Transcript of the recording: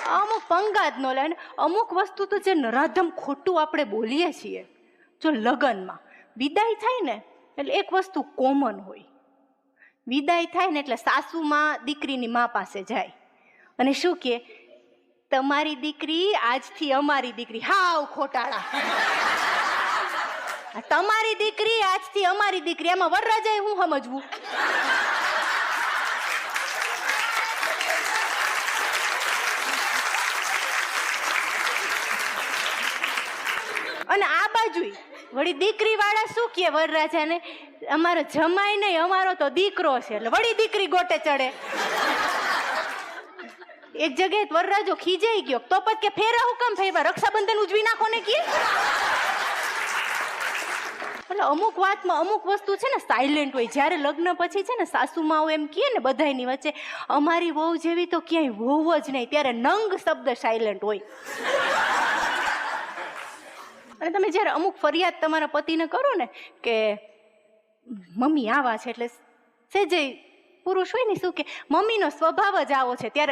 અમુક પંગા જ ન લે ને અમુક વસ્તુ તો જે નરાધમ ખોટું આપણે બોલીએ છીએ. જો લગ્નમાં વિદાય થાય ને એટલે એક વસ્તુ કોમન હોય. વિદાય થાય ને એટલે સાસુમાં દીકરીની મા પાસે જાય અને શું કહે, તમારી દીકરી આજથી અમારી દીકરી. હાવ ખોટાળા. તમારી દીકરી આજથી અમારી દીકરી, આમાં વરરાજાએ હું સમજવું? અને આ બાજુ વળી દીકરી વાળા શું કહે વરરાજાને, અમારો જમાઈ નહીં, અમારો તો દીકરો છે. એટલે વળી દીકરી ગોટે ચડે. એક જગ્યાએ વરરાજો ખીજાઈ ગયો, તો પછી કે ફેરા હું કામ ફેરવા, રક્ષાબંધન ઉજવી નાખો ને કે. એટલે અમુક વાતમાં અમુક વસ્તુ છે ને સાયલેન્ટ હોય. જ્યારે લગ્ન પછી છે ને સાસુમાઓ એમ કહે ને બધાની વચ્ચે, અમારી વહુ જેવી તો ક્યાંય વહુ જ નહીં, ત્યારે નંગ શબ્દ સાયલેન્ટ હોય. અને તમે જ્યારે અમુક ફરિયાદ તમારા પતિને કરો ને કે મમ્મી આવા છે, એટલે સેજે પુરુષ હોય ને શું કે મમ્મીનો સ્વભાવ જ આવો છે, ત્યારે